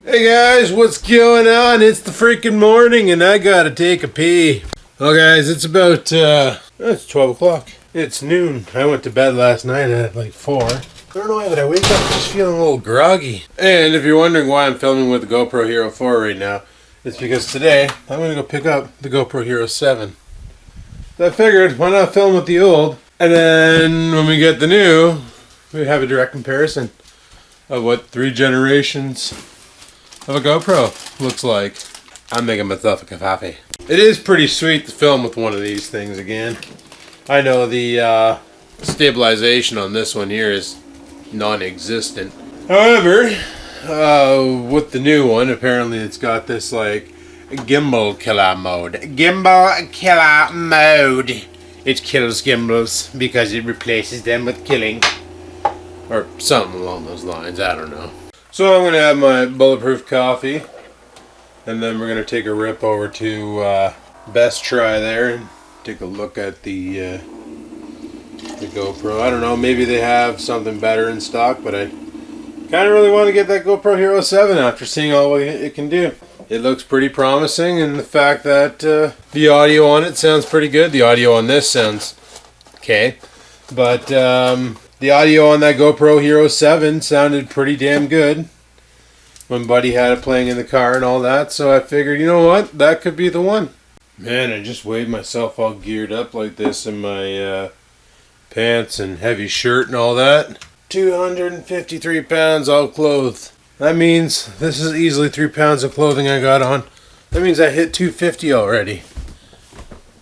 Hey guys, what's going on? It's the freaking morning and I gotta take a pee. Well guys, it's about, it's 12 o'clock. It's noon. I went to bed last night at like 4. I don't know why, but I wake up just feeling a little groggy. And if you're wondering why I'm filming with the GoPro Hero 4 right now, it's because today I'm gonna go pick up the GoPro Hero 7. So I figured, why not film with the old? And then when we get the new, we have a direct comparison of what 3 generations of a GoPro looks like. I'm making myself a coffee. It is pretty sweet to film with one of these things again. I know the stabilization on this one here is non-existent. However, with the new one, apparently it's got this like gimbal killer mode. Gimbal killer mode. It kills gimbals because it replaces them with killing. Or something along those lines, I don't know. So I'm going to have my bulletproof coffee, and then we're going to take a rip over to Best Try there and take a look at the GoPro. I don't know, maybe they have something better in stock, but I kind of really want to get that GoPro Hero 7 after seeing all what it can do. It looks pretty promising, and the fact that the audio on it sounds pretty good. The audio on this sounds okay, but the audio on that GoPro Hero 7 sounded pretty damn good when Buddy had it playing in the car and all that, so I figured, you know what, that could be the one. Man, I just weighed myself all geared up like this in my pants and heavy shirt and all that. 253 pounds all clothed. That means this is easily 3 pounds of clothing I got on. That means I hit 250 already.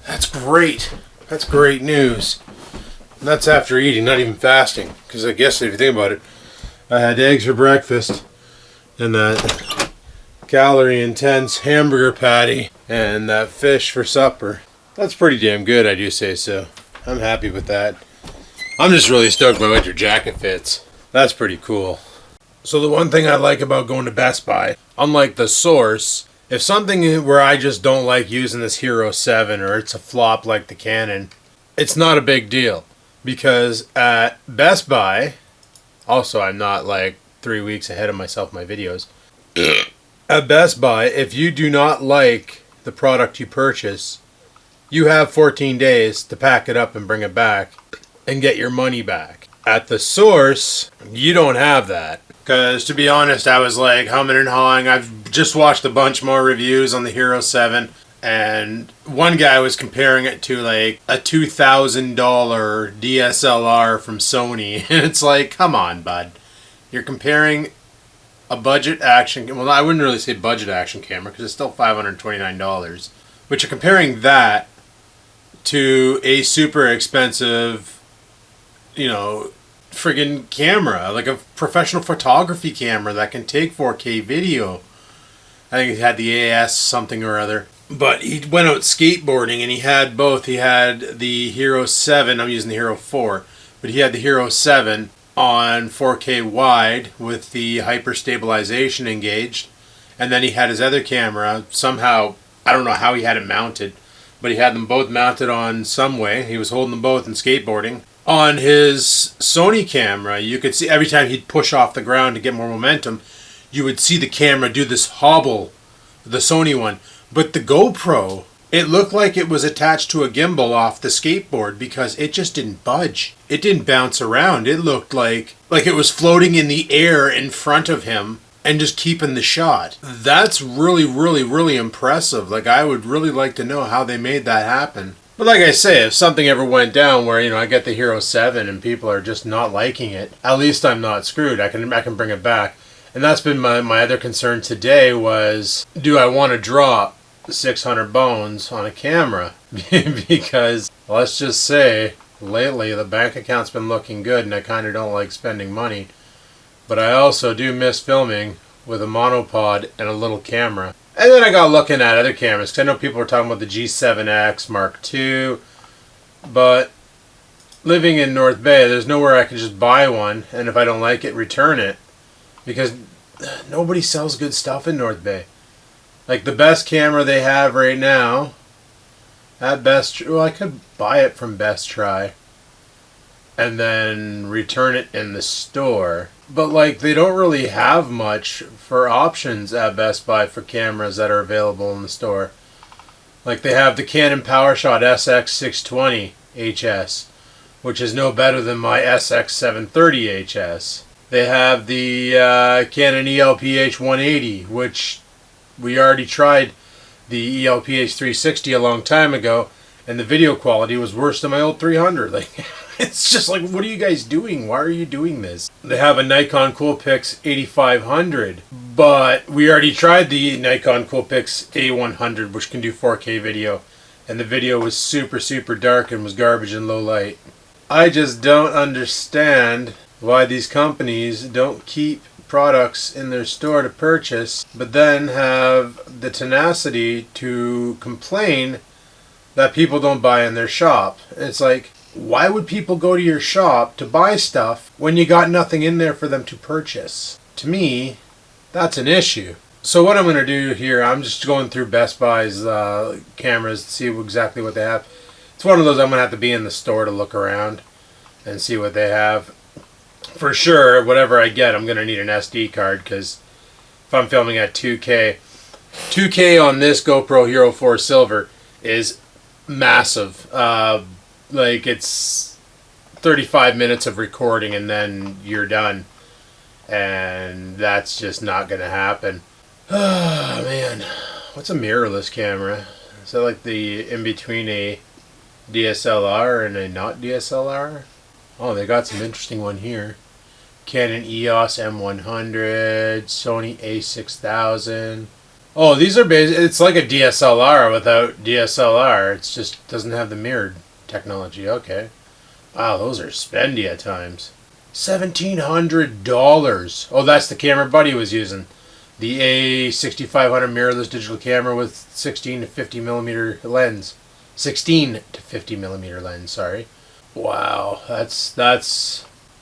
That's great. That's great news. And that's after eating, not even fasting. Because I guess if you think about it, I had eggs for breakfast and that calorie-intense hamburger patty and that fish for supper. That's pretty damn good, I do say so. I'm happy with that. I'm just really stoked my winter jacket fits. That's pretty cool. So the one thing I like about going to Best Buy, unlike the Source, if something where I just don't like using this Hero 7 or it's a flop like the Canon, it's not a big deal. Because at Best Buy, also I'm not like 3 weeks ahead of myself in my videos. At Best Buy, if you do not like the product you purchase, you have 14 days to pack it up and bring it back and get your money back. At the Source, you don't have that. Because to be honest, I was like humming and hawing. I've just watched a bunch more reviews on the Hero 7. And one guy was comparing it to like a $2,000 DSLR from Sony. And it's like, come on, bud. You're comparing a budget action... Well, I wouldn't really say budget action camera because it's still $529. But you're comparing that to a super expensive, you know, friggin' camera. Like a professional photography camera that can take 4K video. I think it had the AS something or other. But he went out skateboarding and he had both. He had the Hero 7, I'm using the Hero 4, but he had the Hero 7 on 4K wide with the hyper stabilization engaged. And then he had his other camera, somehow, I don't know how he had it mounted, but he had them both mounted on some way. He was holding them both and skateboarding. On his Sony camera, you could see every time he'd push off the ground to get more momentum, you would see the camera do this hobble, the Sony one. But the GoPro, it looked like it was attached to a gimbal off the skateboard because it just didn't budge. It didn't bounce around. It looked like it was floating in the air in front of him and just keeping the shot. That's really, really, really impressive. Like, I would really like to know how they made that happen. But like I say, if something ever went down where, you know, I get the Hero 7 and people are just not liking it, at least I'm not screwed. I can bring it back. And that's been my other concern today was, do I want to drop 600 bones on a camera? Because let's just say lately the bank account's been looking good and I kind of don't like spending money, but I also do miss filming with a monopod and a little camera. And then I got looking at other cameras because I know people were talking about the G7X Mark II, but living in North Bay, there's nowhere I can just buy one and if I don't like it, return it, because nobody sells good stuff in North Bay. Like the best camera they have right now at Best... Well, I could buy it from Best Try. and then return it in the store. But like, they don't really have much for options at Best Buy for cameras that are available in the store. Like, they have the Canon PowerShot SX620 HS, which is no better than my SX730 HS. They have the Canon ELPH 180, which we already tried the ELPH 360 a long time ago, and the video quality was worse than my old 300. Like, it's just like, what are you guys doing? Why are you doing this? They have a Nikon Coolpix 8500, but we already tried the Nikon Coolpix A100, which can do 4K video, and the video was super, super dark and was garbage in low light. I just don't understand why these companies don't keep products in their store to purchase, but then have the tenacity to complain that people don't buy in their shop. It's like, why would people go to your shop to buy stuff when you got nothing in there for them to purchase? To me, that's an issue. So what I'm going to do here, I'm just going through Best Buy's cameras to see exactly what they have. It's one of those I'm going to have to be in the store to look around and see what they have. For sure, whatever I get, I'm going to need an SD card, because if I'm filming at 2K, 2K on this GoPro Hero 4 Silver is massive. Like, it's 35 minutes of recording and then you're done. And that's just not going to happen. Oh, man. What's a mirrorless camera? Is that like the in-between a DSLR and a not DSLR? Oh, they got some interesting one here. Canon EOS M100, Sony A6000. Oh, these are it's like a DSLR without DSLR. It's just doesn't have the mirrored technology. Okay. Wow, those are spendy at times. $1,700. Oh, that's the camera Buddy was using. The A6500 mirrorless digital camera with 16 to 50 millimeter lens. 16 to 50 millimeter lens, sorry. Wow, that's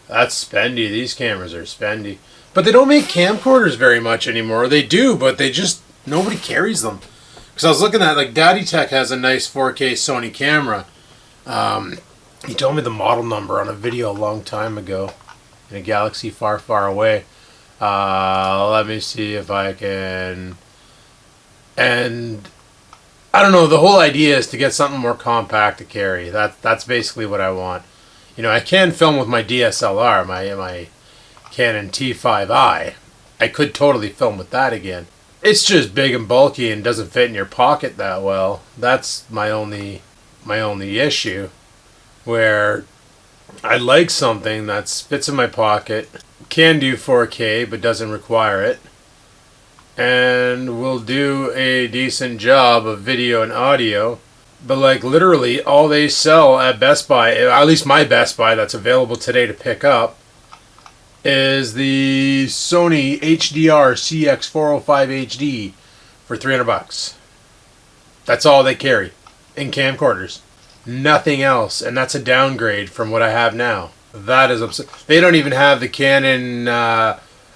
spendy. These cameras are spendy. But they don't make camcorders very much anymore. They do, but they just, nobody carries them. Because I was looking at, like, Daddy Tech has a nice 4K Sony camera. He told me the model number on a video a long time ago in a galaxy far, far away. Let me see if I can... And I don't know, the whole idea is to get something more compact to carry. That's basically what I want. You know, I can film with my DSLR, my Canon T5i. I could totally film with that again. It's just big and bulky and doesn't fit in your pocket that well. That's my only issue. Where I like something that fits in my pocket, can do 4K but doesn't require it, and will do a decent job of video and audio. But like, literally all they sell at Best Buy, at least my Best Buy that's available today to pick up, is the Sony HDR CX405 HD for $300. That's all they carry in camcorders. Nothing else, and that's a downgrade from what I have now. That is upset. They don't even have the Canon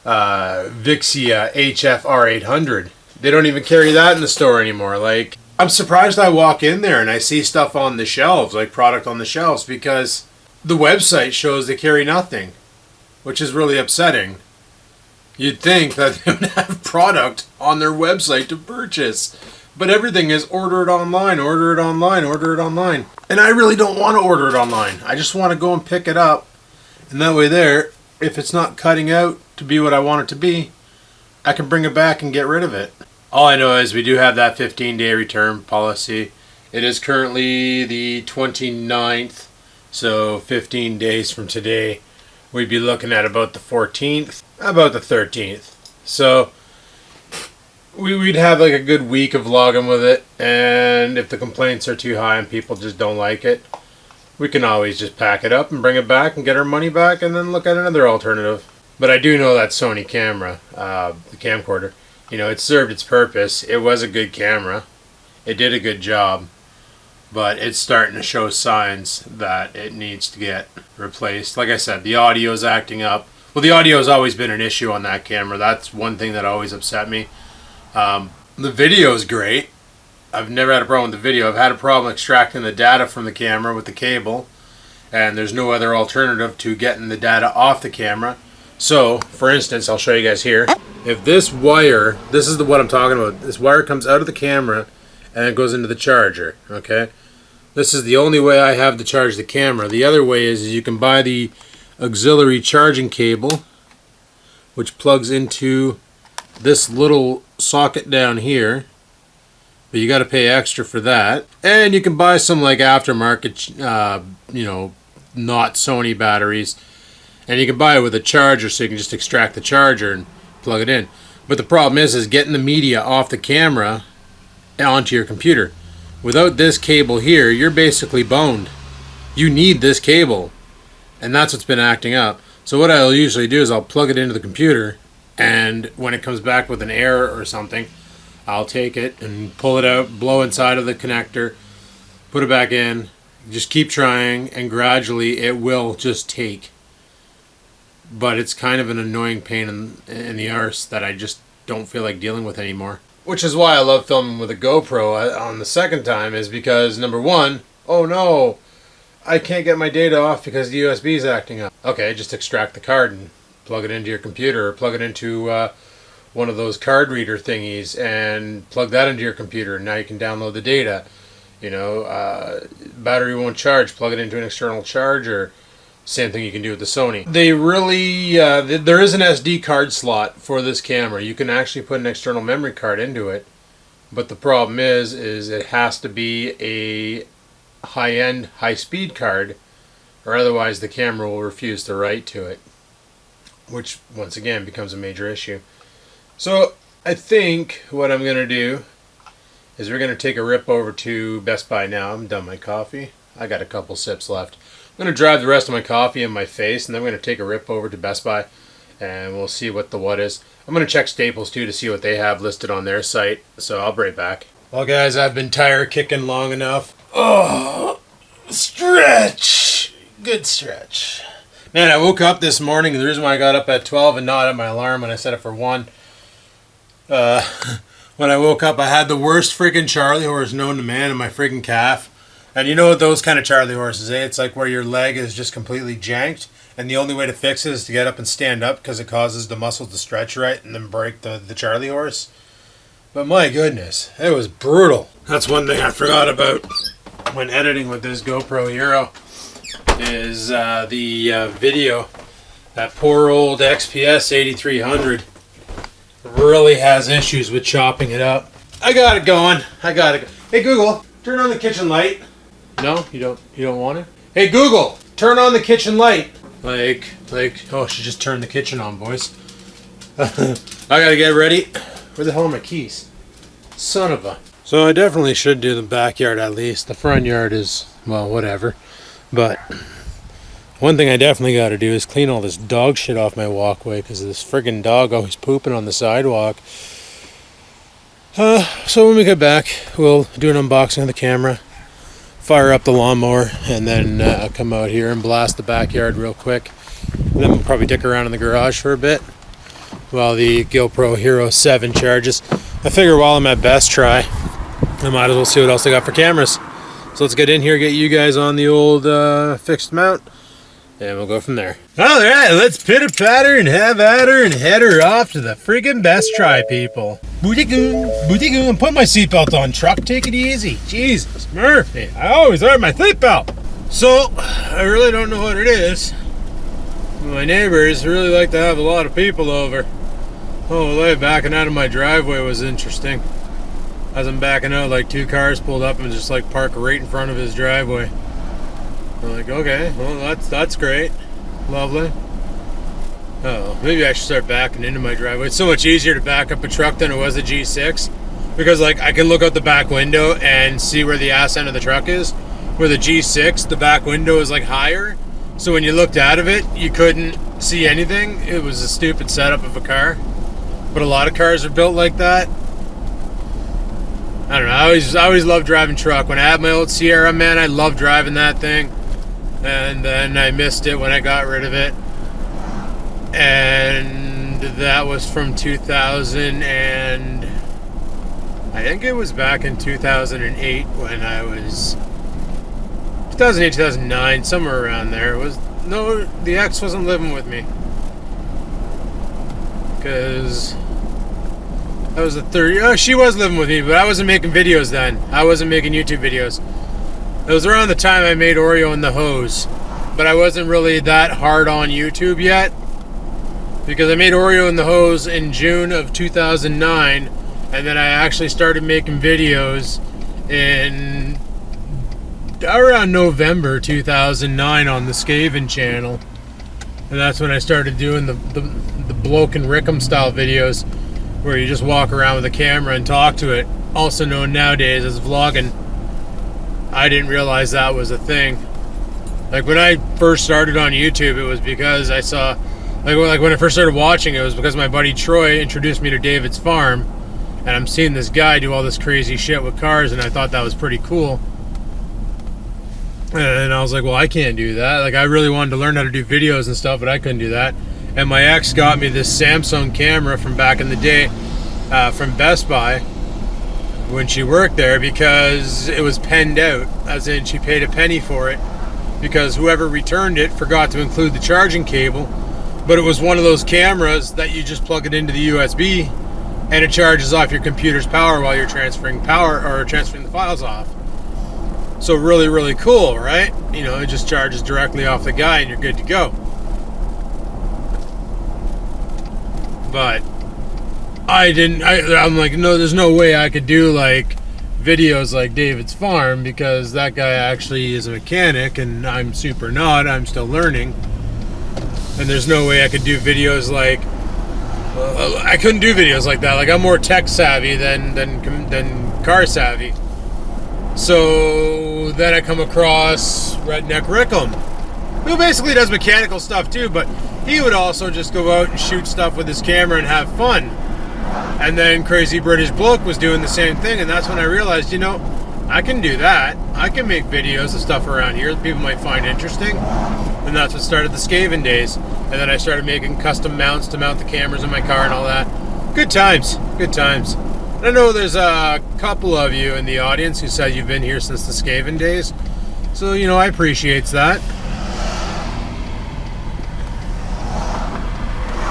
Vixia HF-R800. They don't even carry that in the store anymore. Like, I'm surprised I walk in there and I see stuff on the shelves, like product on the shelves, because the website shows they carry nothing, which is really upsetting. You'd think that they would have product on their website to purchase, but everything is order it online, order it online, order it online. And I really don't want to order it online. I just want to go and pick it up, and that way there, if it's not cutting out to be what I want it to be, I can bring it back and get rid of it. All I know is we do have that 15-day return policy. It is currently the 29th, so 15 days from today, we'd be looking at about the 14th, about the 13th. So we'd have like a good week of vlogging with it, and if the complaints are too high and people just don't like it, we can always just pack it up and bring it back and get our money back and then look at another alternative. But I do know that Sony camera, the camcorder, you know, it served its purpose. It was a good camera. It did a good job. But it's starting to show signs that it needs to get replaced. Like I said, the audio is acting up. Well, the audio has always been an issue on that camera. That's one thing that always upset me. The video is great. I've never had a problem with the video. I've had a problem extracting the data from the camera with the cable. and there's no other alternative to getting the data off the camera. So, for instance, I'll show you guys here. If this wire, this is what I'm talking about, this wire comes out of the camera and it goes into the charger, okay? This is the only way I have to charge the camera. The other way is you can buy the auxiliary charging cable, which plugs into this little socket down here, but you got to pay extra for that. And you can buy some like aftermarket, not Sony batteries, and you can buy it with a charger, so you can just extract the charger and plug it in. But the problem is getting the media off the camera onto your computer. Without this cable here, you're basically boned. You need this cable, and that's what's been acting up. So what I'll usually do is I'll plug it into the computer, and when it comes back with an error or something, I'll take it and pull it out, blow inside of the connector, put it back in, just keep trying, and gradually it will just take. But it's kind of an annoying pain in the arse that I just don't feel like dealing with anymore. Which is why I love filming with a GoPro on the second time, is because, number one, oh no, I can't get my data off because the USB is acting up. Okay, just extract the card and plug it into your computer, or plug it into one of those card reader thingies and plug that into your computer, and now you can download the data. Battery won't charge, plug it into an external charger. Same thing you can do with the Sony. They really, there is an SD card slot for this camera. You can actually put an external memory card into it, but the problem is it has to be a high-end, high-speed card, or otherwise the camera will refuse to write to it, which once again becomes a major issue. So I think what I'm going to do is we're going to take a rip over to Best Buy now. I'm done my coffee. I got a couple sips left. I'm going to drive the rest of my coffee in my face, and then we're going to take a rip over to Best Buy, and we'll see what the what is. I'm going to check Staples too to see what they have listed on their site, so I'll be right back. Well guys, I've been tire kicking long enough. Oh, stretch. Good stretch. Man, I woke up this morning, the reason why I got up at 12 and not at my alarm when I set it for 1, when I woke up I had the worst freaking Charlie horse known to man in my freaking calf. And you know what those kind of Charlie horses, eh? It's like where your leg is just completely janked, and the only way to fix it is to get up and stand up because it causes the muscle to stretch right and then break the Charlie horse. But my goodness, it was brutal. That's one thing I forgot about when editing with this GoPro Hero is the video. That poor old XPS 8300 really has issues with chopping it up. I got it going. Hey Google, turn on the kitchen light. No, you don't want it? Hey Google, turn on the kitchen light. Oh, she just turned the kitchen on, boys. I gotta get ready. Where the hell are my keys? Son of a. So I definitely should do the backyard at least. The front yard is, well, whatever. But one thing I definitely gotta do is clean all this dog shit off my walkway, because this friggin' dog always pooping on the sidewalk. So when we get back, we'll do an unboxing of the camera, fire up the lawnmower, and then come out here and blast the backyard real quick. And then we'll probably dick around in the garage for a bit while the GoPro Hero 7 charges. I figure while I'm at Best Try, I might as well see what else they got for cameras. So let's get in here, get you guys on the old fixed mount, and we'll go from there. Alright, let's pitter-patter and have at her and head her off to the friggin' Best Try, people. Booty-goon, and put my seatbelt on, truck, take it easy. Jesus, Murphy, I always wear my seatbelt. So, I really don't know what it is. My neighbors really like to have a lot of people over. Oh, the backing out of my driveway was interesting. As I'm backing out, like 2 cars pulled up and just like parked right in front of his driveway. I'm like, okay, well that's great. Lovely. Oh, maybe I should start backing into my driveway. It's so much easier to back up a truck than it was a G6. Because like I can look out the back window and see where the ass end of the truck is. Where the G6, the back window is like higher. So when you looked out of it, you couldn't see anything. It was a stupid setup of a car. But a lot of cars are built like that. I don't know, I always loved driving truck. When I had my old Sierra, man, I loved driving that thing. And then I missed it when I got rid of it. And that was from 2000 and I think it was back in 2008 when I was 2008, 2009, somewhere around there. It was no, the ex wasn't living with me because that was the third. Oh, she was living with me, but I wasn't making videos then. I wasn't making YouTube videos. It was around the time I made Oreo and the Hose, but I wasn't really that hard on YouTube yet because I made Oreo and the Hose in June of 2009, and then I actually started making videos in around November 2009 on the Skaven channel, and that's when I started doing the Bloke and Rickham style videos where you just walk around with a camera and talk to it, also known nowadays as vlogging. I didn't realize that was a thing. Like when I first started on YouTube, it was because I saw, like when I first started watching, it was because my buddy Troy introduced me to David's Farm, and I'm seeing this guy do all this crazy shit with cars, and I thought that was pretty cool. And I was like, well, I can't do that. Like, I really wanted to learn how to do videos and stuff, but I couldn't do that. And my ex got me this Samsung camera from back in the day from Best Buy when she worked there because it was penned out, as in she paid a penny for it because whoever returned it forgot to include the charging cable. But it was one of those cameras that you just plug it into the USB and it charges off your computer's power while you're transferring power or transferring the files off. So really, really cool, right? You know, it just charges directly off the guy and you're good to go. But I'm like, no, there's no way I could do like videos like David's Farm because that guy actually is a mechanic and I'm super not. I'm still learning. And there's no way I could do videos like, I couldn't do videos like that. Like, I'm more tech savvy than car savvy. So then I come across Redneck Rickham, who basically does mechanical stuff too, but he would also just go out and shoot stuff with his camera and have fun. And then Crazy British Bloke was doing the same thing, and that's when I realized, you know, I can do that. I can make videos of stuff around here that people might find interesting. And that's what started the Skaven days. And then I started making custom mounts to mount the cameras in my car and all that. Good times. Good times. I know there's a couple of you in the audience who said you've been here since the Skaven days. So, you know, I appreciate that.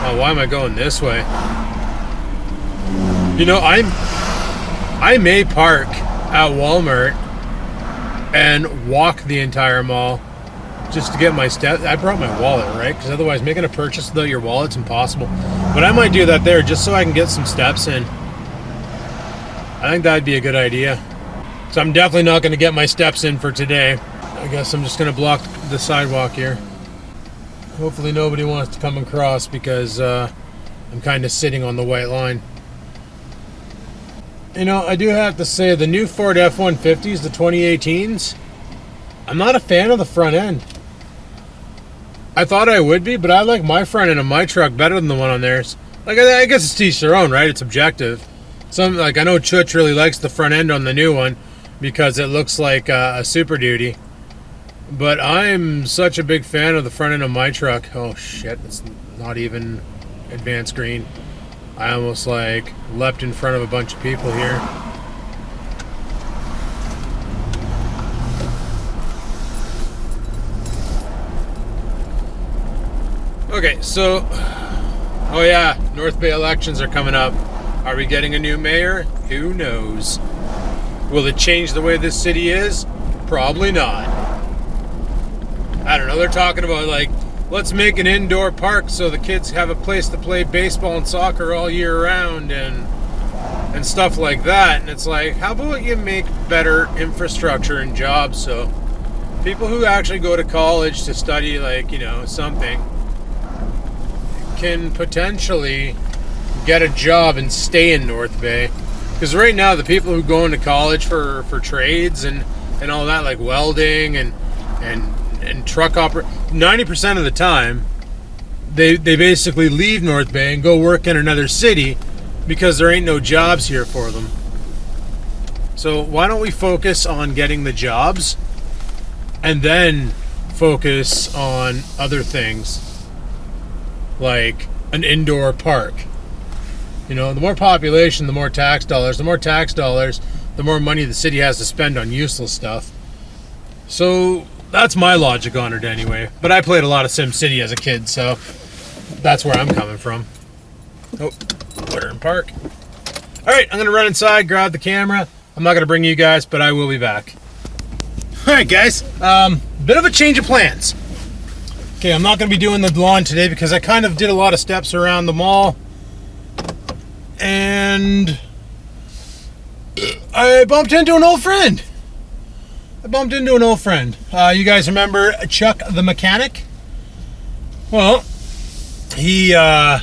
Oh, why am I going this way? You know, I may park at Walmart and walk the entire mall just to get my steps. I brought my wallet, right? Because otherwise making a purchase without your wallet's impossible. But I might do that there just so I can get some steps in. I think that'd be a good idea. So I'm definitely not going to get my steps in for today. I guess I'm just going to block the sidewalk here. Hopefully nobody wants to come across because I'm kind of sitting on the white line. You know, I do have to say the new Ford F-150s, the 2018s, I'm not a fan of the front end. I thought I would be, but I like my front end of my truck better than the one on theirs. Like, I guess it's to each their own, right? It's objective. Some, like, I know Chutch really likes the front end on the new one because it looks like a Super Duty. But I'm such a big fan of the front end of my truck. Oh shit, it's not even advanced green. I almost like leapt in front of a bunch of people here. Okay, so, oh yeah, North Bay elections are coming up. Are we getting a new mayor? Who knows? Will it change the way this city is? Probably not. I don't know, they're talking about like, let's make an indoor park so the kids have a place to play baseball and soccer all year round and stuff like that. And it's like, how about you make better infrastructure and jobs so people who actually go to college to study, like, you know, something can potentially get a job and stay in North Bay. Because right now the people who go into college for trades and all that, like welding and truck 90% of the time they basically leave North Bay and go work in another city because there ain't no jobs here for them. So why don't we focus on getting the jobs and then focus on other things like an indoor park? You know, the more population, the more tax dollars. The more tax dollars, the more money the city has to spend on useless stuff. So that's my logic on it anyway. But I played a lot of SimCity as a kid, so that's where I'm coming from. Oh, put her in park. All right, I'm gonna run inside, grab the camera. I'm not gonna bring you guys, but I will be back. All right, guys, bit of a change of plans. Okay, I'm not gonna be doing the lawn today because I kind of did a lot of steps around the mall. And I bumped into an old friend. You guys remember Chuck the mechanic? Well, he kind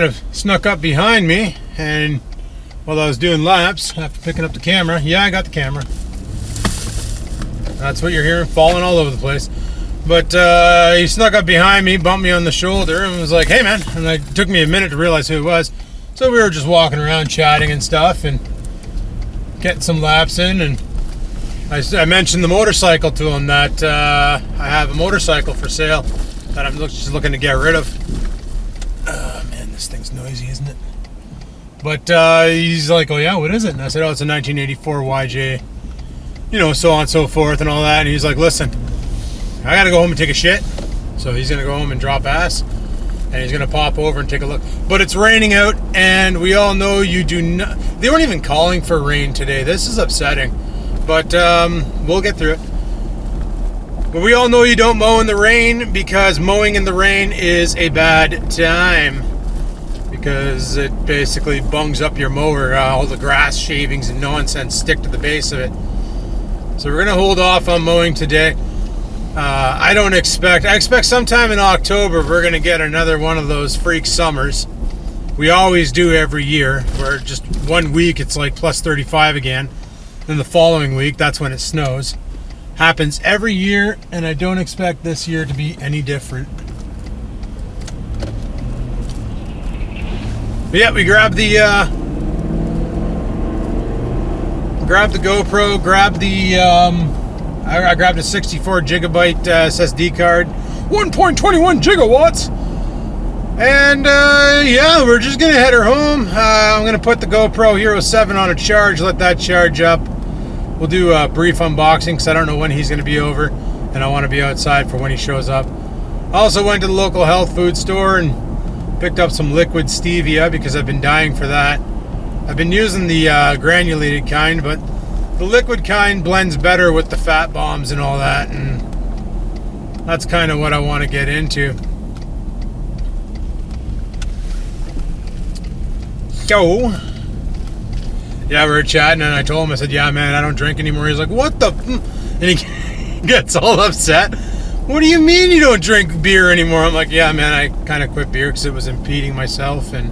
of snuck up behind me, and while I was doing laps after picking up the camera, yeah, I got the camera. That's what you're hearing, falling all over the place. But he snuck up behind me, bumped me on the shoulder, and was like, "Hey, man!" And it took me a minute to realize who it was. So we were just walking around, chatting and stuff, and getting some laps in. And I mentioned the motorcycle to him, that I have a motorcycle for sale that I'm just looking to get rid of. Man, this thing's noisy, isn't it? But he's like, "Oh yeah, what is it?" And I said, "Oh, it's a 1984 YJ, you know, so on and so forth and all that." And he's like, "Listen, I gotta go home and take a shit." So he's gonna go home and drop ass, and he's gonna pop over and take a look. But it's raining out, and we all know you do not. They weren't even calling for rain today. This is upsetting, but we'll get through it. But we all know you don't mow in the rain, because mowing in the rain is a bad time, because it basically bungs up your mower. All the grass shavings and nonsense stick to the base of it. So we're gonna hold off on mowing today. I expect sometime in October we're gonna get another one of those freak summers. We always do every year, where just 1 week it's like plus 35 again. Then the following week, that's when it snows. Happens every year, and I don't expect this year to be any different. But yeah, we grabbed the GoPro, I grabbed a 64 gigabyte SSD card, 1.21 gigawatts, and yeah, we're just gonna head her home. I'm gonna put the GoPro Hero 7 on a charge, let that charge up. We'll do a brief unboxing, because I don't know when he's gonna be over, and I want to be outside for when he shows up. I also went to the local health food store and picked up some liquid stevia, because I've been dying for that. I've been using the granulated kind, but the liquid kind blends better with the fat bombs and all that, and that's kind of what I want to get into. So, yeah, we were chatting, and I told him, I said, "Yeah, man, I don't drink anymore." He's like, "What the?" And he gets all upset. "What do you mean you don't drink beer anymore?" I'm like, "Yeah, man, I kind of quit beer because it was impeding myself, and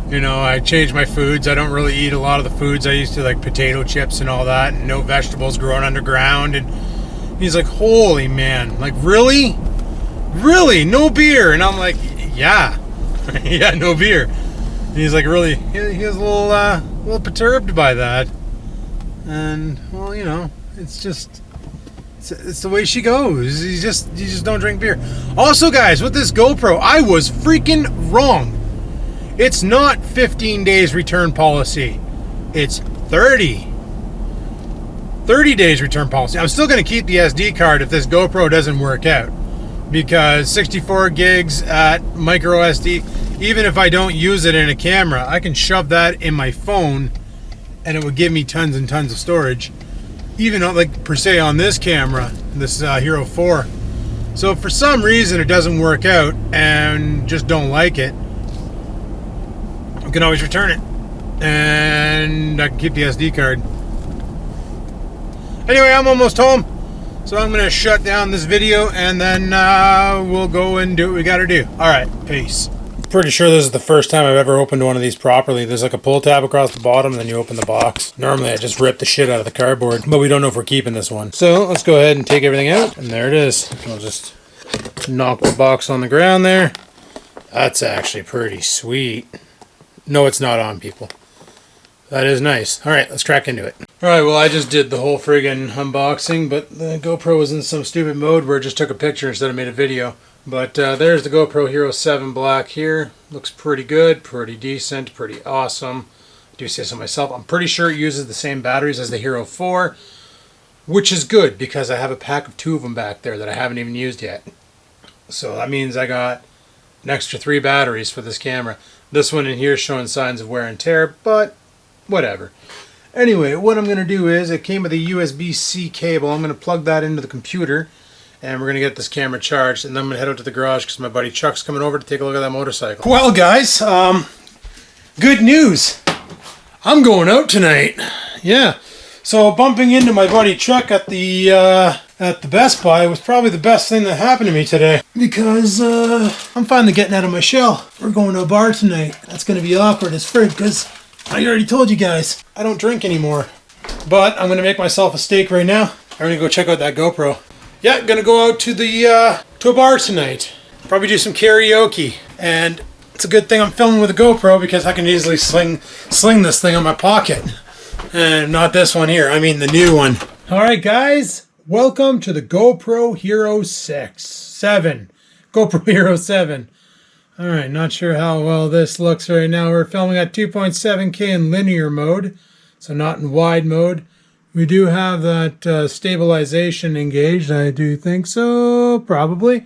you know, I changed my foods. I don't really eat a lot of the foods I used to, like potato chips and all that, and no vegetables growing underground." And he's like, "Holy man, like really? Really? No beer?" And I'm like, "Yeah." Yeah, no beer. And he's like, really, he was a little perturbed by that. And, well, you know, it's just, it's the way she goes. You just don't drink beer. Also, guys, with this GoPro, I was freaking wrong. It's not 15 days return policy. It's 30. 30 days return policy. I'm still going to keep the SD card if this GoPro doesn't work out, because 64 gigs at micro SD, even if I don't use it in a camera, I can shove that in my phone and it would give me tons and tons of storage, even like per se on this camera, this Hero 4. So if for some reason it doesn't work out and just don't like it, I can always return it, and I can keep the SD card. Anyway, I'm almost home, so I'm going to shut down this video, and then we'll go and do what we got to do. All right, peace. Pretty sure this is the first time I've ever opened one of these properly. There's like a pull tab across the bottom, and then you open the box. Normally I just rip the shit out of the cardboard, but we don't know if we're keeping this one. So let's go ahead and take everything out, and there it is. I'll just knock the box on the ground there. That's actually pretty sweet. No, it's not on, people. That is nice. All right, let's crack into it. All right, well, I just did the whole friggin' unboxing, but the GoPro was in some stupid mode where it just took a picture instead of made a video. But there's the GoPro Hero 7 Black here. Looks pretty good, pretty decent, pretty awesome. I do say so myself. I'm pretty sure it uses the same batteries as the Hero 4. which is good because I have a pack of 2 of them back there that I haven't even used yet. So that means I got an extra 3 batteries for this camera. This one in here is showing signs of wear and tear, but whatever. Anyway, what I'm going to do is, it came with a USB-C cable. I'm going to plug that into the computer, and we're going to get this camera charged, and then I'm going to head out to the garage because my buddy Chuck's coming over to take a look at that motorcycle. Well, guys, good news. I'm going out tonight. Yeah. So bumping into my buddy Chuck at the Best Buy was probably the best thing that happened to me today, because I'm finally getting out of my shell. We're going to a bar tonight. That's going to be awkward as frick because I already told you guys I don't drink anymore. But I'm going to make myself a steak right now. I'm going to go check out that GoPro. Yeah, going to go out to the to a bar tonight. Probably do some karaoke. And it's a good thing I'm filming with a GoPro because I can easily sling this thing on my pocket. And not this one here, I mean the new one. Alright guys, welcome to the GoPro Hero 7. GoPro Hero 7. Alright, not sure how well this looks right now. We're filming at 2.7K in linear mode, so not in wide mode. We do have that stabilization engaged, I do think so, probably.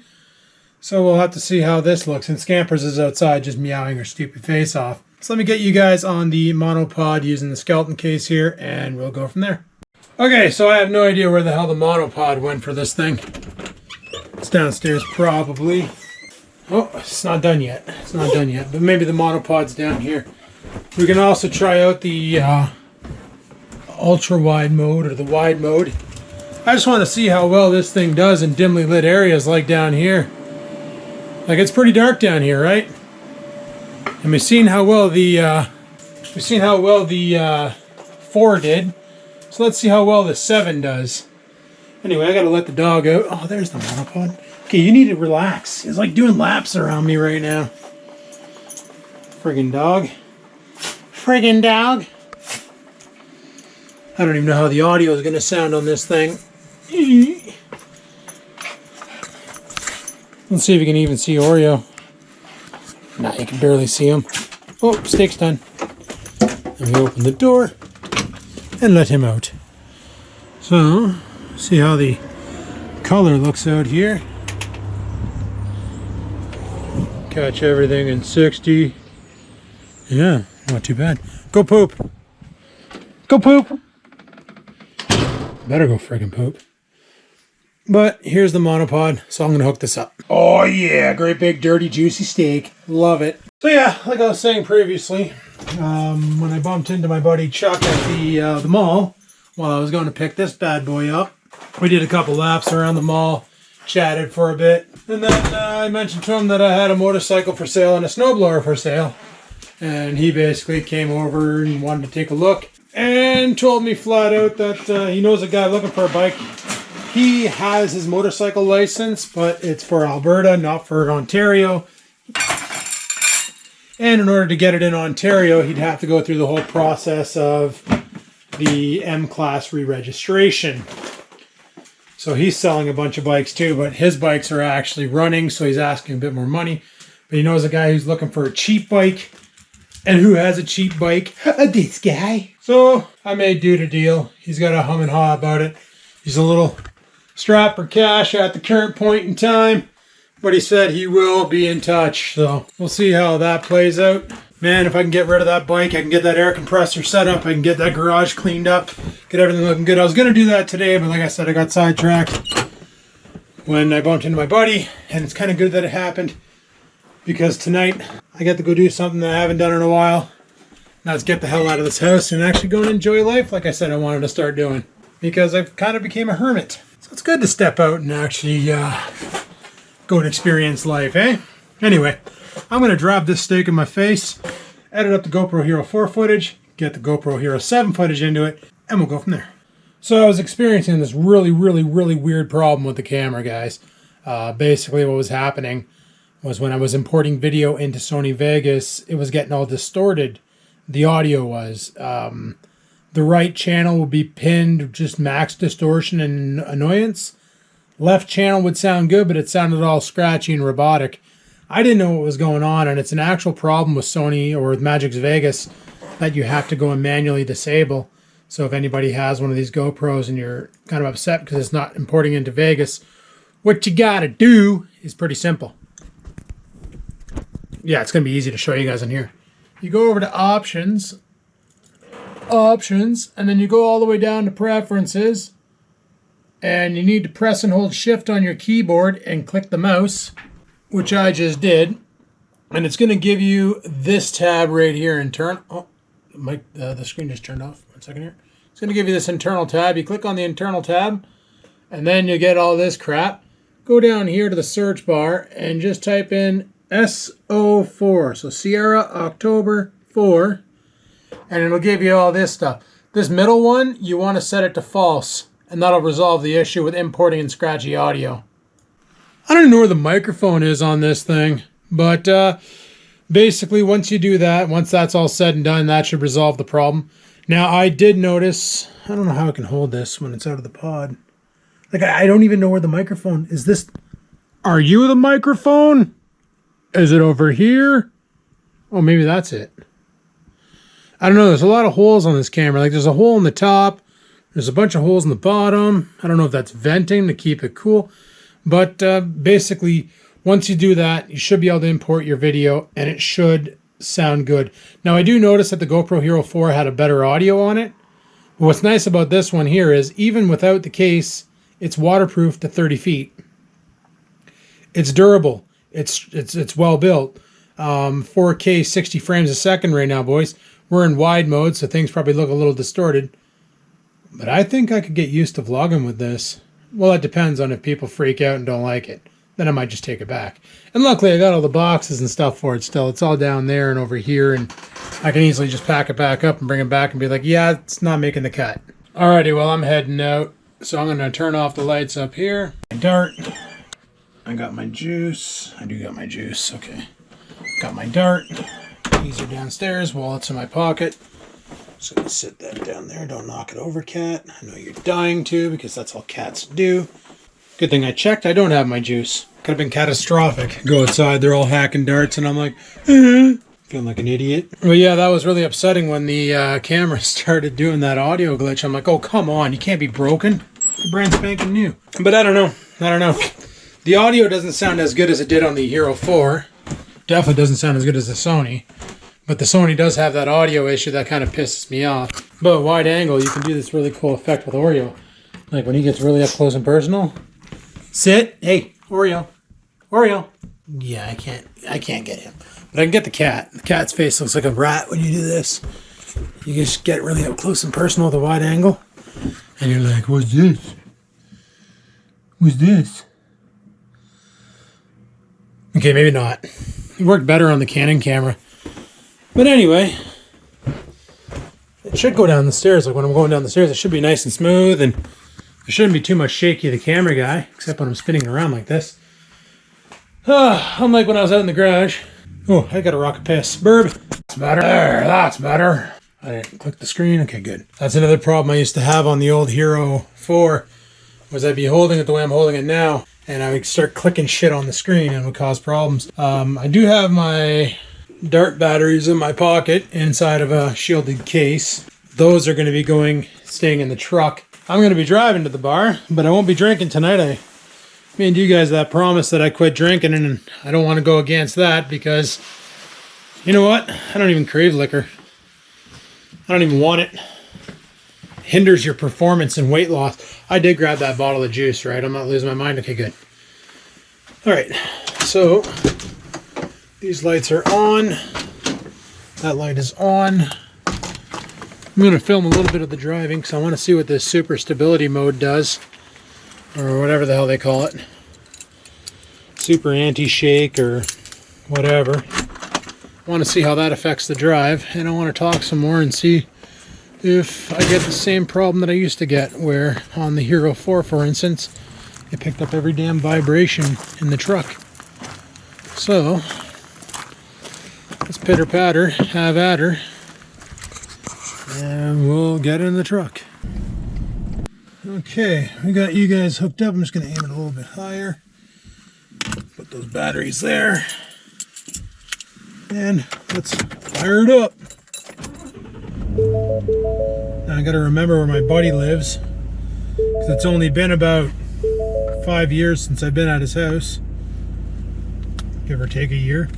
So we'll have to see how this looks. And Scampers is outside just meowing her stupid face off. So let me get you guys on the monopod using the skeleton case here, and we'll go from there. Okay, so I have no idea where the hell the monopod went for this thing. It's downstairs probably. Oh, it's not done yet. It's not done yet, but maybe the monopod's down here. We can also try out the ultra wide mode or the wide mode. I just want to see how well this thing does in dimly lit areas like down here. Like, it's pretty dark down here, right? And we've seen how well the 4 did. So let's see how well the 7 does. Anyway, I gotta let the dog out. Oh, there's the monopod. Okay, you need to relax. He's like doing laps around me right now. Friggin' dog. Friggin' dog. I don't even know how the audio is gonna sound on this thing. Let's see if you can even see Oreo. Nah, you can barely see him. Oh, steak's done. And we open the door and let him out. So, see how the color looks out here. Catch everything in 60. Yeah, not too bad. Go poop. Go poop. Better go friggin' poop. But here's the monopod, so I'm going to hook this up. Oh yeah, great big dirty juicy steak. Love it. So yeah, like I was saying previously, when I bumped into my buddy Chuck at the mall, while I was going to pick this bad boy up, we did a couple laps around the mall, chatted for a bit, and then I mentioned to him that I had a motorcycle for sale and a snowblower for sale. And he basically came over and wanted to take a look and told me flat out that he knows a guy looking for a bike. He has his motorcycle license, but it's for Alberta, not for Ontario. And in order to get it in Ontario, he'd have to go through the whole process of the M-Class re-registration. So he's selling a bunch of bikes too, but his bikes are actually running, so he's asking a bit more money. But he knows a guy who's looking for a cheap bike. And who has a cheap bike? This guy. So I made dude a deal. He's got a hum and haw about it. He's a little strapped for cash at the current point in time, but he said he will be in touch, so we'll see how that plays out. Man, if I can get rid of that bike, I can get that air compressor set up, I can get that garage cleaned up, get everything looking good. I was going to do that today, but like I said, I got sidetracked when I bumped into my buddy, and it's kind of good that it happened, because tonight I get to go do something that I haven't done in a while. Now let's get the hell out of this house and actually go and enjoy life like I said I wanted to start doing, because I've kind of became a hermit. So it's good to step out and actually go and experience life, eh? Anyway, I'm going to drop this steak in my face, edit up the GoPro Hero 4 footage, get the GoPro Hero 7 footage into it, and we'll go from there. So I was experiencing this really weird problem with the camera, guys. Basically what was happening was when I was importing video into Sony Vegas, it was getting all distorted. The audio was. The right channel would be pinned, just max distortion and annoyance. Left channel would sound good, but it sounded all scratchy and robotic. I didn't know what was going on, and it's an actual problem with Sony or with Magix Vegas that you have to go and manually disable. So if anybody has one of these GoPros and you're kind of upset because it's not importing into Vegas, what you gotta do is pretty simple. Yeah, it's gonna be easy to show you guys in here. You go over to options, and then you go all the way down to preferences, and you need to press and hold shift on your keyboard and click the mouse, which I just did. And it's gonna give you this tab right here, oh, the screen just turned off. 1 second here. It's going to give you this internal tab. You click on the internal tab, and then you get all this crap. Go down here to the search bar and just type in SO4. So Sierra October 4. And it'll give you all this stuff. This middle one, you want to set it to false, and that'll resolve the issue with importing and scratchy audio. I don't know where the microphone is on this thing, but basically, once you do that, once that's all said and done, that should resolve the problem. Now, I did notice, I don't know how I can hold this when it's out of the pod. Like, I don't even know where the microphone is. This, are you the microphone? Is it over here? Oh, maybe that's it. I don't know. There's a lot of holes on this camera. Like, there's a hole in the top. There's a bunch of holes in the bottom. I don't know if that's venting to keep it cool. But basically, once you do that, you should be able to import your video, and it should sound good. Now, I do notice that the GoPro Hero 4 had a better audio on it. But what's nice about this one here is, even without the case, it's waterproof to 30 feet. It's durable. It's well built. 4K 60 frames a second right now, boys. We're in wide mode, so things probably look a little distorted. But I think I could get used to vlogging with this. Well, it depends on if people freak out and don't like it. Then I might just take it back. And luckily, I got all the boxes and stuff for it still. It's all down there and over here, and I can easily just pack it back up and bring it back and be like, yeah, it's not making the cut. Alrighty, well, I'm heading out. So I'm going to turn off the lights up here. My dart. I got my juice. I do got my juice. Okay. Got my dart. Keys are downstairs. Wallet's in my pocket. Just going to sit that down there. Don't knock it over, cat. I know you're dying to, because that's all cats do. Good thing I checked. I don't have my juice. Could have been catastrophic. Go outside. They're all hacking darts, and I'm like, feeling like an idiot. Well, yeah, that was really upsetting when the camera started doing that audio glitch. I'm like, oh, come on. You can't be broken. Brand spanking new. But I don't know. The audio doesn't sound as good as it did on the Hero 4. Definitely doesn't sound as good as the Sony. But the Sony does have that audio issue that kind of pisses me off. But wide angle, you can do this really cool effect with Oreo. Like when he gets really up close and personal. Sit. Hey, Oreo. Oreo. Yeah, I can't get him. But I can get the cat. The cat's face looks like a rat when you do this. You just get really up close and personal with a wide angle. And you're like, what's this? What's this? Okay, maybe not. It worked better on the Canon camera. But anyway, it should go down the stairs. Like when I'm going down the stairs, it should be nice and smooth, and there shouldn't be too much shaky of the camera guy, except when I'm spinning around like this. Unlike when I was out in the garage. Oh, I got a rocket piss. Burb. That's better. There, that's better. I didn't click the screen. Okay, good. That's another problem I used to have on the old Hero 4, was I'd be holding it the way I'm holding it now, and I would start clicking shit on the screen and it would cause problems. I do have my dart batteries in my pocket inside of a shielded case. Those are going to be staying in the truck. I'm going to be driving to the bar, but I won't be drinking tonight. I made you guys that promise that I quit drinking, and I don't want to go against that because, you know what? I don't even crave liquor. I don't even want it. It hinders your performance and weight loss. I did grab that bottle of juice, right? I'm not losing my mind. Okay, good. All right, so these lights are on. That light is on. I'm going to film a little bit of the driving because I want to see what this super stability mode does, or whatever the hell they call it. Super anti-shake or whatever. I want to see how that affects the drive, and I want to talk some more and see if I get the same problem that I used to get, where on the Hero 4, for instance, it picked up every damn vibration in the truck. So let's pitter patter, have at her, and we'll get in the truck. Okay, we got you guys hooked up. I'm just going to aim it a little bit higher. Put those batteries there. And let's fire it up. Now I gotta remember where my buddy lives, because it's only been about 5 years since I've been at his house, give or take a year.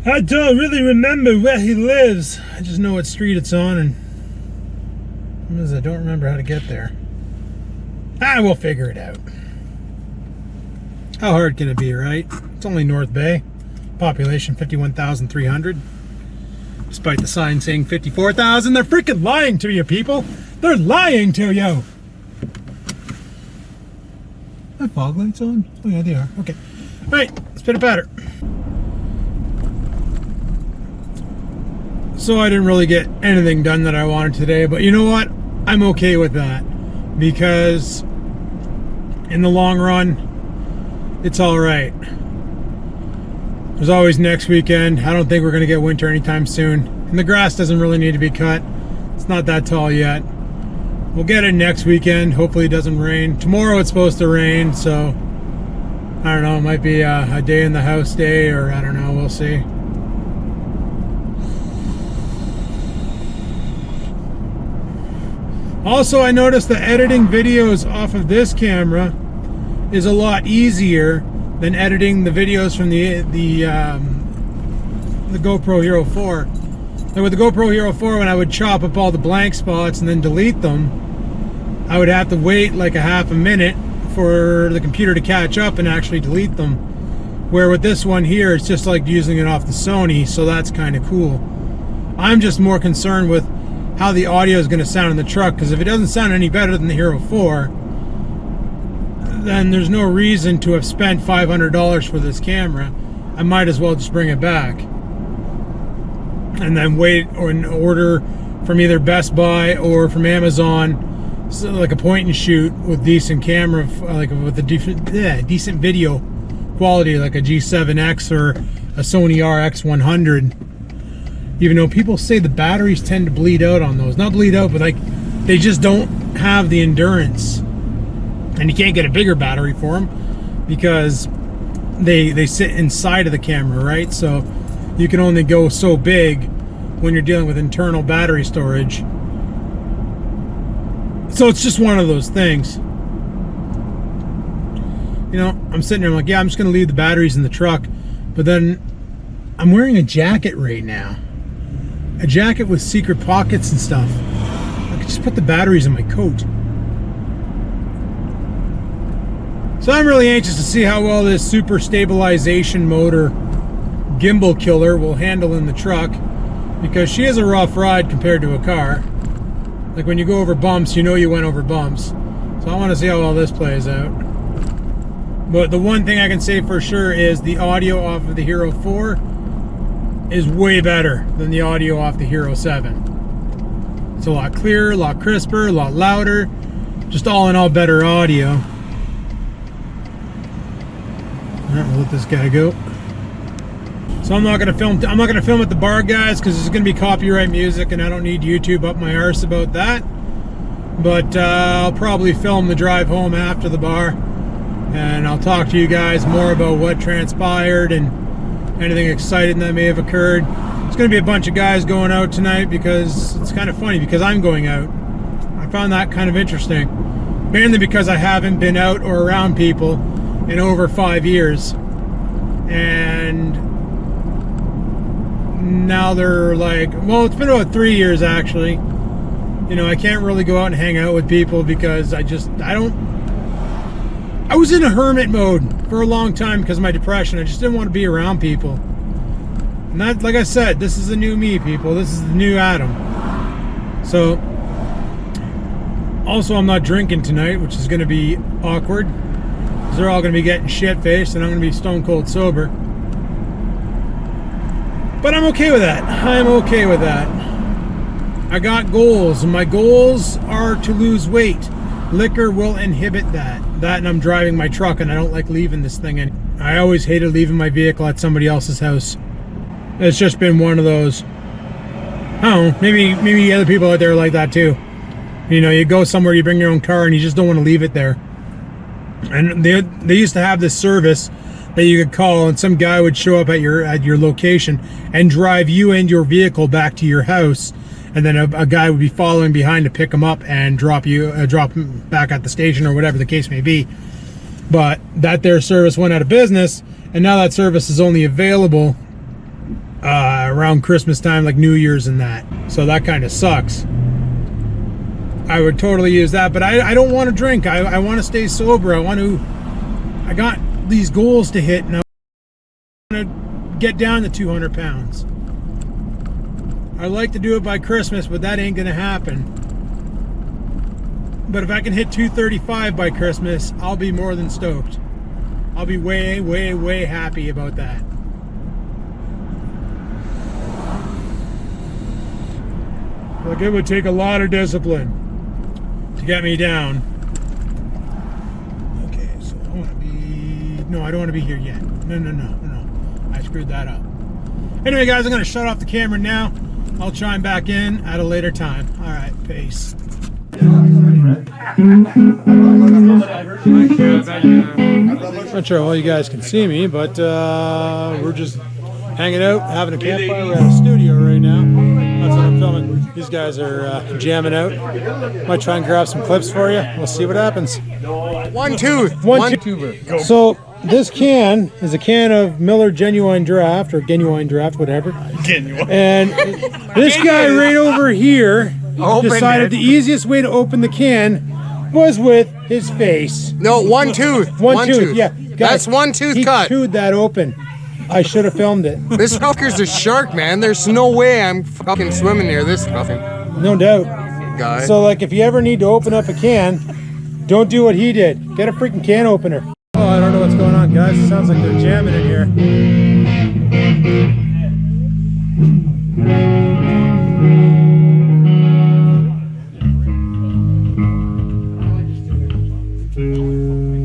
I don't really remember where he lives. I just know what street it's on, and I don't remember how to get there. We'll figure it out. How hard can it be, right? It's only North Bay. Population 51,300. Despite the sign saying 54,000, they're freaking lying to you, people. They're lying to you. Are fog lights on? Oh yeah, they are. Okay. All right, let's pit a patter. So I didn't really get anything done that I wanted today, but you know what? I'm okay with that, because in the long run, it's all right. There's always next weekend. I don't think we're going to get winter anytime soon, and the grass doesn't really need to be cut. It's not that tall yet. We'll get it next weekend. Hopefully it doesn't rain. Tomorrow it's supposed to rain, so I don't know. It might be a day in the house day, or I don't know. We'll see. Also, I noticed that editing videos off of this camera is a lot easier than editing the videos from the GoPro Hero 4. And with the GoPro Hero 4, when I would chop up all the blank spots and then delete them, I would have to wait like a half a minute for the computer to catch up and actually delete them. Where with this one here, it's just like using it off the Sony, so that's kind of cool. I'm just more concerned with how the audio is going to sound in the truck, because if it doesn't sound any better than the Hero 4, then there's no reason to have spent $500 for this camera. I might as well just bring it back and then wait or order from either Best Buy or from Amazon, so like a point and shoot with decent camera, like with a decent video quality, like a G7X or a Sony RX100. Even though people say the batteries tend to bleed out on those. Not bleed out, but like they just don't have the endurance. And you can't get a bigger battery for them because they sit inside of the camera, right? So you can only go so big when you're dealing with internal battery storage. So it's just one of those things. You know, I'm sitting there, I'm like, yeah, I'm just going to leave the batteries in the truck. But then I'm wearing a jacket right now. A jacket with secret pockets and stuff. I could just put the batteries in my coat. So I'm really anxious to see how well this super stabilization motor gimbal killer will handle in the truck, because she is a rough ride compared to a car. Like when you go over bumps, you know you went over bumps. So I want to see how all this plays out. But the one thing I can say for sure is the audio off of the Hero 4 is way better than the audio off the Hero 7. It's a lot clearer, a lot crisper, a lot louder. Just all in all, better audio. Alright, we'll let this guy go. So I'm not gonna film at the bar, guys, because there's gonna be copyright music and I don't need YouTube up my arse about that. But I'll probably film the drive home after the bar, and I'll talk to you guys more about what transpired and anything exciting that may have occurred. There's going to be a bunch of guys going out tonight, because it's kind of funny, because I'm going out. I found that kind of interesting, mainly because I haven't been out or around people in over 5 years, and now they're like, well, it's been about 3 years actually. You know, I can't really go out and hang out with people because I was in a hermit mode for a long time because of my depression. I just didn't want to be around people. And that, like I said, this is the new me, people. This is the new Adam. So, also I'm not drinking tonight, which is going to be awkward, because they're all going to be getting shit-faced and I'm going to be stone cold sober. But I'm okay with that. I'm okay with that. I got goals, and my goals are to lose weight. Liquor will inhibit that. And I'm driving my truck, and I don't like leaving this thing. And I always hated leaving my vehicle at somebody else's house. It's just been one of those. I don't know, maybe other people out there are like that too. You know, you go somewhere, you bring your own car, and you just don't want to leave it there. And they used to have this service that you could call, and some guy would show up at your location and drive you and your vehicle back to your house, and then a guy would be following behind to pick him up and drop him back at the station or whatever the case may be. But that their service went out of business, and now that service is only available around Christmas time, like New Year's and that. So that kind of sucks. I would totally use that, but I don't want to drink. I want to stay sober. I got these goals to hit, and I want to get down to 200 pounds. I'd like to do it by Christmas, but that ain't gonna happen. But if I can hit 235 by Christmas, I'll be more than stoked. I'll be way, way, way happy about that. Like, it would take a lot of discipline to get me down. Okay, so I want to be... No, I don't want to be here yet. No. I screwed that up. Anyway, guys, I'm going to shut off the camera now. I'll chime back in at a later time. All right, peace. I'm not sure all you guys can see me, but we're just hanging out, having a campfire. We're at a studio right now. That's what I'm filming. These guys are jamming out. Might try and grab some clips for you. We'll see what happens. One tooth. So this can is a can of Miller Genuine Draft, or Genuine Draft, whatever. Genuine. And this guy right over here decided the easiest way to open the can was with his face. No, one tooth. One tooth. Yeah. Guys, that's one tooth he cut. chewed that open. I should have filmed it. This fucker's a shark, man. There's no way I'm fucking swimming near this fucking No doubt. guy. So, like, if you ever need to open up a can, don't do what he did. Get a freaking can opener. Oh, I don't know what's going on, guys. It sounds like they're jamming in here.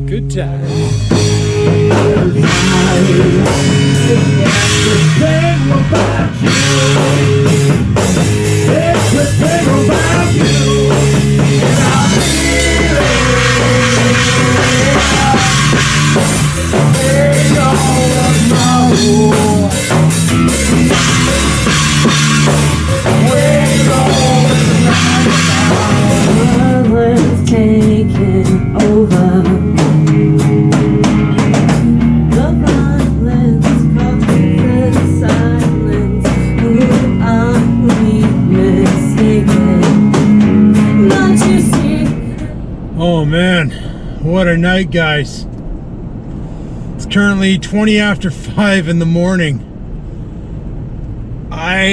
Good time. Oh man, what a night, guys. It's currently 20 after 5 in the morning. I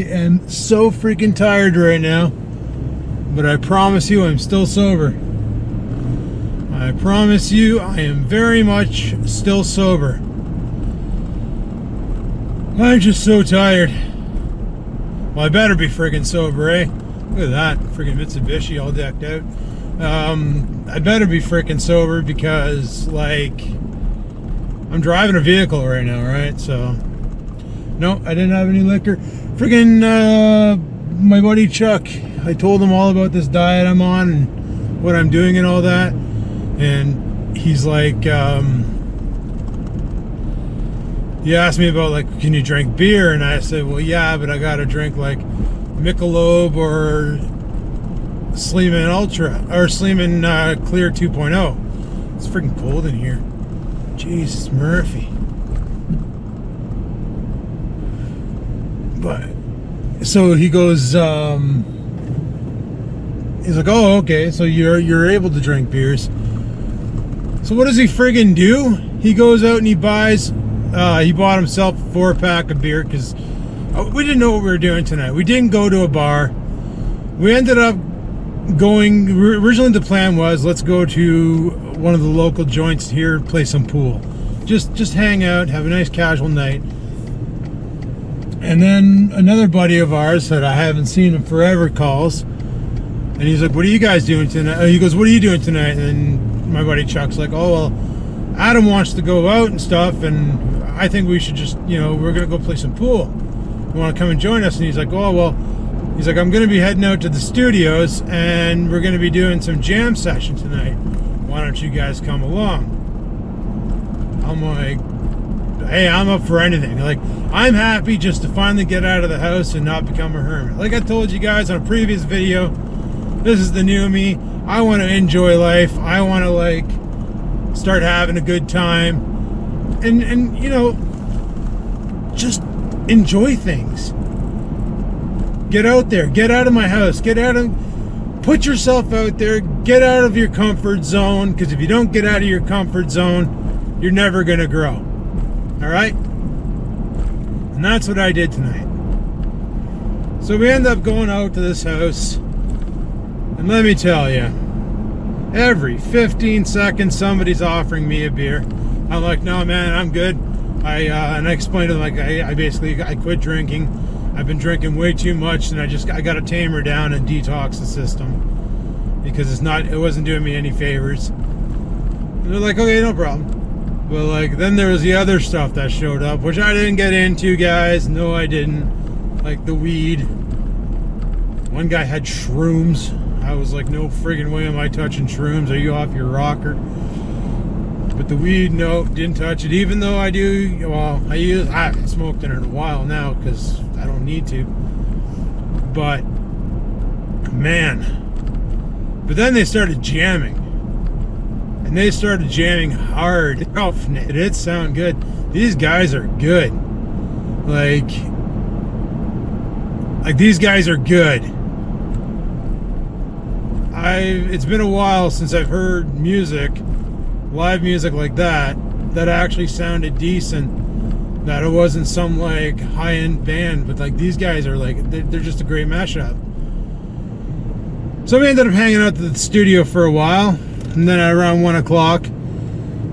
am so freaking tired right now, but I promise you I'm still sober. I promise you I am very much still sober. I'm just so tired. Well, I better be freaking sober, eh? Look at that, freaking Mitsubishi all decked out. I better be freaking sober because, like, I'm driving a vehicle right now, right? So, no, I didn't have any liquor. Freaking, my buddy Chuck, I told him all about this diet I'm on and what I'm doing and all that. And he's like, he asked me about, like, can you drink beer? And I said, well, yeah, but I gotta drink, like, Michelob or Sleeman Ultra or Sleeman Clear 2.0. It's freaking cold in here. Jesus, Murphy. But so he goes, he's like, oh, okay, so you're able to drink beers. So what does he friggin' do? He goes out and he buys, he bought himself a 4-pack of beer because we didn't know what we were doing tonight. We didn't go to a bar. We ended up going, originally the plan was, let's go to one of the local joints here, play some pool. Just hang out, have a nice casual night. And then another buddy of ours that I haven't seen in forever calls. And he's like, what are you guys doing tonight? He goes, what are you doing tonight? And my buddy Chuck's like, oh, well, Adam wants to go out and stuff, and I think we should just, you know, we're going to go play some pool. You want to come and join us? And he's like, oh, well, he's like, I'm going to be heading out to the studios, and we're going to be doing some jam session tonight. Why don't you guys come along? I'm like, hey, I'm up for anything. Like, I'm happy just to finally get out of the house and not become a hermit. Like I told you guys on a previous video, this is the new me. I want to enjoy life. I want to, like, start having a good time. And you know, just enjoy things. Get out there. Get out of my house. Put yourself out there. Get out of your comfort zone. Because if you don't get out of your comfort zone, you're never going to grow. All right? And that's what I did tonight. So we end up going out to this house. And let me tell you, every 15 seconds somebody's offering me a beer. I'm like, no, man, I'm good. And I explained to them, like, I quit drinking. I've been drinking way too much, and I got to tame her down and detox the system because it wasn't doing me any favors. And they're like, okay, no problem. But like, then there was the other stuff that showed up, which I didn't get into, guys. No, I didn't. Like the weed. One guy had shrooms. I was like, no friggin' way am I touching shrooms. Are you off your rocker? But the weed, no, didn't touch it. Even though I do, well, I haven't smoked it in a while now because I don't need to. But, man. But then they started jamming. And they started jamming hard. Oh, it did sound good. These guys are good. Like these guys are good. It's been a while since I've heard music, live music like that actually sounded decent. That it wasn't some like high-end band, but like these guys are like, they're just a great mashup. So we ended up hanging out at the studio for a while, and then around 1 o'clock,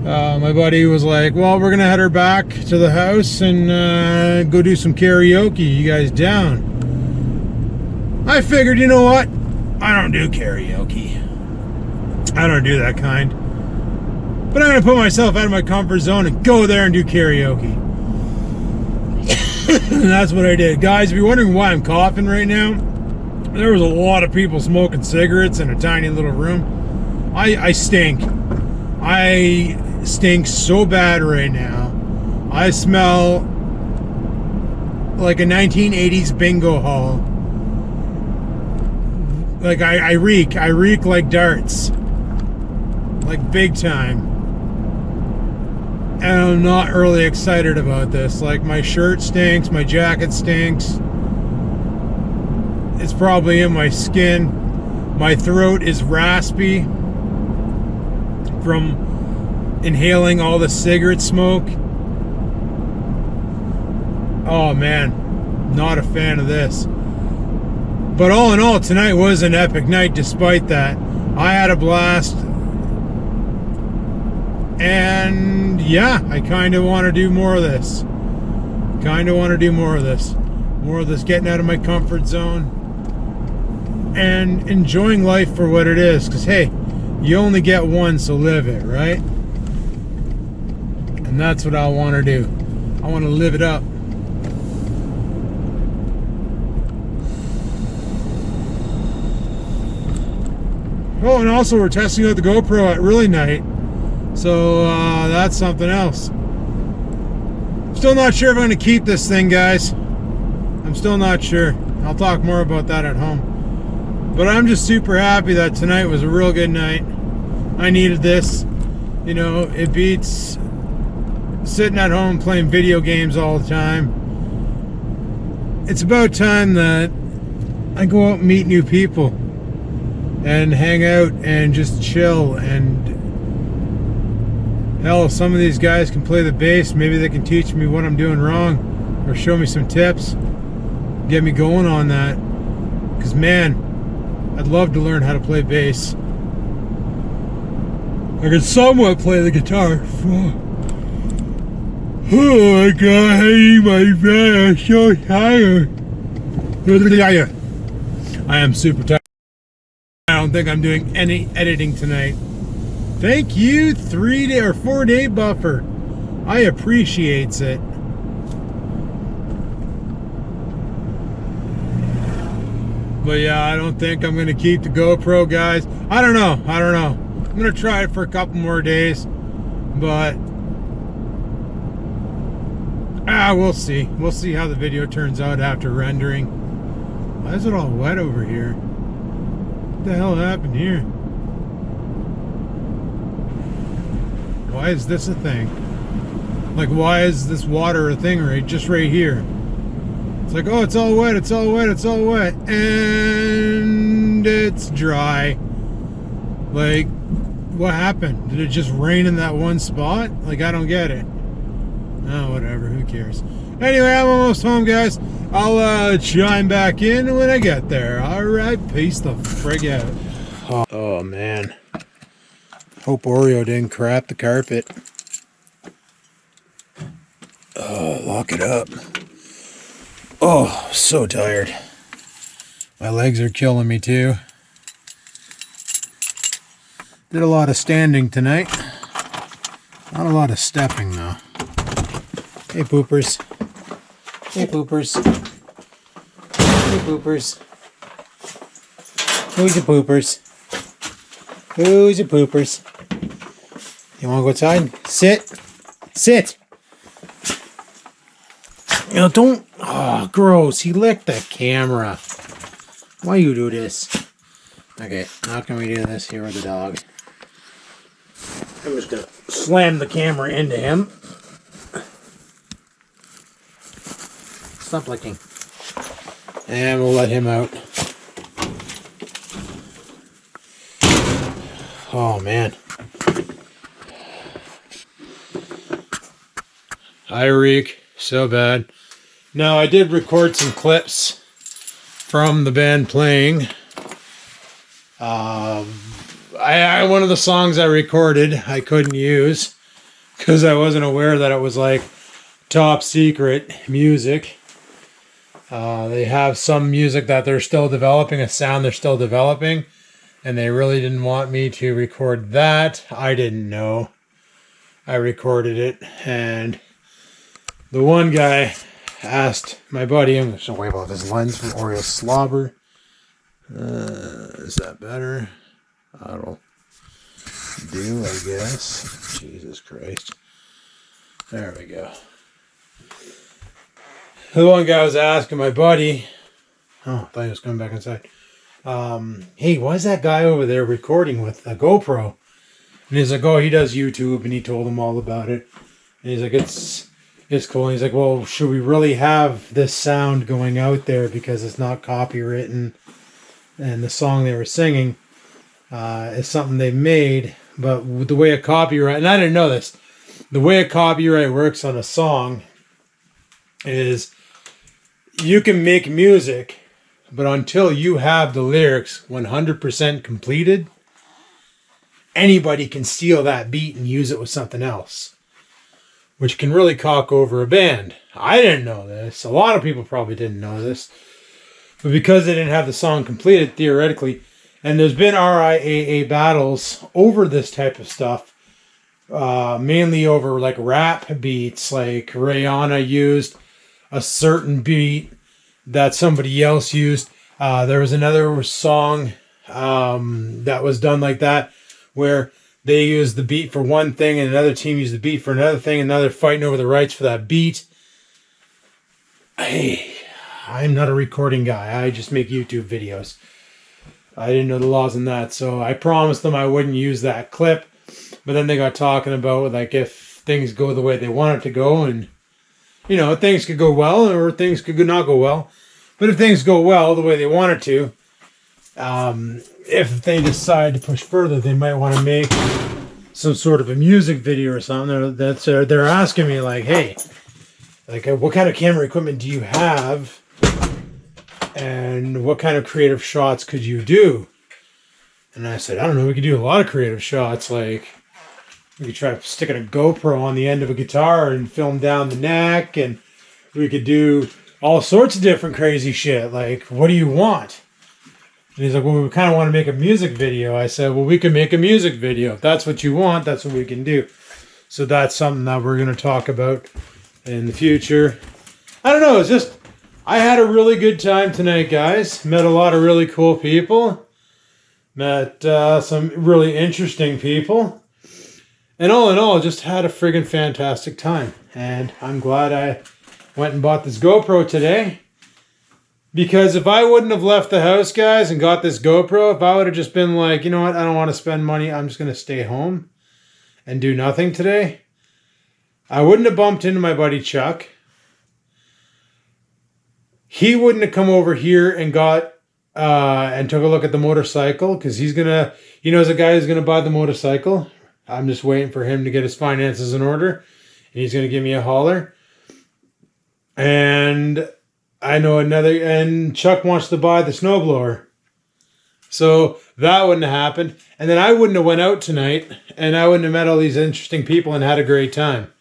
my buddy was like, well, we're gonna head her back to the house and go do some karaoke. You guys down? I figured, you know what? I don't do karaoke. I don't do that kind. But I'm going to put myself out of my comfort zone and go there and do karaoke. And that's what I did. Guys, if you're wondering why I'm coughing right now, there was a lot of people smoking cigarettes in a tiny little room. I stink. I stink so bad right now. I smell like a 1980s bingo hall. Like I reek like darts, like big time, and I'm not really excited about this. Like my shirt stinks, my jacket stinks, it's probably in my skin, my throat is raspy from inhaling all the cigarette smoke. Oh man, not a fan of this. But all in all, tonight was an epic night despite that. I had a blast. And yeah, I kind of want to do more of this. More of this getting out of my comfort zone. And enjoying life for what it is. Because hey, you only get one, so live it, right? And that's what I want to do. I want to live it up. Oh, and also we're testing out the GoPro at really night, so that's something else. Still not sure if I'm going to keep this thing, guys. I'm still not sure. I'll talk more about that at home. But I'm just super happy that tonight was a real good night. I needed this. You know, it beats sitting at home playing video games all the time. It's about time that I go out and meet new people and hang out and just chill. And hell, if some of these guys can play the bass, maybe they can teach me what I'm doing wrong or show me some tips, get me going on that. Because man, I'd love to learn how to play bass. I can somewhat play the guitar. Oh my god, I need my bed. I'm so tired. I am super tired. I don't think I'm doing any editing tonight. Thank you, 3-day or 4-day buffer. I appreciates it. But yeah, I don't think I'm gonna keep the GoPro, guys. I don't know. I'm gonna try it for a couple more days, but We'll see. We'll see how the video turns out after rendering. Why is it all wet over here? What the hell happened here? Why is this a thing? Like, why is this water a thing just right here? It's like, oh, it's all wet, it's all wet, it's all wet. And it's dry. Like, what happened? Did it just rain in that one spot? Like, I don't get it. Oh, whatever, who cares? Anyway, I'm almost home, guys. I'll chime back in when I get there. Alright, peace the frig out. Oh, man. Hope Oreo didn't crap the carpet. Oh, lock it up. Oh, so tired. My legs are killing me too. Did a lot of standing tonight. Not a lot of stepping though. Hey poopers. Hey poopers. Hey poopers. Who's your poopers? Who's your poopers? You wanna go outside? Sit. Sit. You know, don't. Oh, gross. He licked the camera. Why you do this? Okay, how can we do this here with the dog? I'm just gonna slam the camera into him. Stop licking. And we'll let him out. Oh, man. Hi, Reek. So bad. Now, I did record some clips from the band playing. One of the songs I recorded, I couldn't use because I wasn't aware that it was like top secret music. They have some music that they're still developing, a sound they're still developing, and they really didn't want me to record that. I didn't know. I recorded it, and the one guy asked my buddy, I'm just gonna wipe off this lens from Oreo slobber. Is that better? That'll do, I guess. Jesus Christ. There we go. The one guy was asking my buddy, oh, I thought he was coming back inside. Hey, why is that guy over there recording with a GoPro? And he's like, oh, he does YouTube, and he told him all about it. And he's like, it's cool. And he's like, well, should we really have this sound going out there because it's not copywritten? And the song they were singing is something they made, but with the way a copyright, and I didn't know this, the way a copyright works on a song is you can make music, but until you have the lyrics 100% completed, anybody can steal that beat and use it with something else, which can really cock over a band. I didn't know this. A lot of people probably didn't know this. But because they didn't have the song completed, theoretically, and there's been RIAA battles over this type of stuff, mainly over like rap beats, like Rihanna used a certain beat that somebody else used. There was another song that was done like that, where they used the beat for one thing and another team used the beat for another thing, and now they're fighting over the rights for that beat. Hey, I'm not a recording guy. I just make YouTube videos. I didn't know the laws on that, so I promised them I wouldn't use that clip. But then they got talking about like if things go the way they want it to go, and you know, things could go well or things could not go well. But if things go well the way they want it to, if they decide to push further, they might want to make some sort of a music video or something. They're asking me like, hey, like what kind of camera equipment do you have? And what kind of creative shots could you do? And I said, I don't know, we could do a lot of creative shots. Like, we could try sticking a GoPro on the end of a guitar and film down the neck. And we could do all sorts of different crazy shit. Like, what do you want? And he's like, well, we kind of want to make a music video. I said, well, we can make a music video. If that's what you want, that's what we can do. So that's something that we're going to talk about in the future. I don't know, it's just, I had a really good time tonight, guys. Met a lot of really cool people. Met some really interesting people. And all in all, just had a friggin' fantastic time. And I'm glad I went and bought this GoPro today. Because if I wouldn't have left the house, guys, and got this GoPro, if I would have just been like, you know what, I don't want to spend money, I'm just going to stay home and do nothing today, I wouldn't have bumped into my buddy Chuck. He wouldn't have come over here and got and took a look at the motorcycle, because he knows a guy who's going to buy the motorcycle. I'm just waiting for him to get his finances in order, and he's going to give me a holler. And I know and Chuck wants to buy the snowblower. So that wouldn't have happened. And then I wouldn't have went out tonight, and I wouldn't have met all these interesting people and had a great time.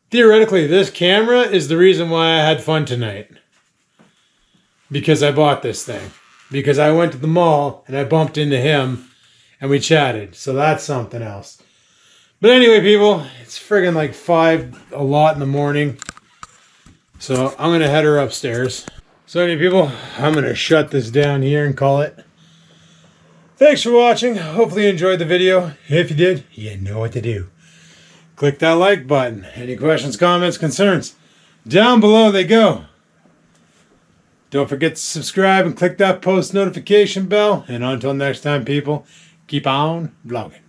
Theoretically, this camera is the reason why I had fun tonight. Because I bought this thing. Because I went to the mall and I bumped into him and we chatted. So that's something else. But anyway, people, it's friggin' like 5 a lot in the morning. So I'm going to head her upstairs. So anyway, people, I'm going to shut this down here and call it. Thanks for watching. Hopefully you enjoyed the video. If you did, you know what to do. Click that like button. Any questions, comments, concerns? Down below they go. Don't forget to subscribe and click that post notification bell. And until next time, people, keep on vlogging.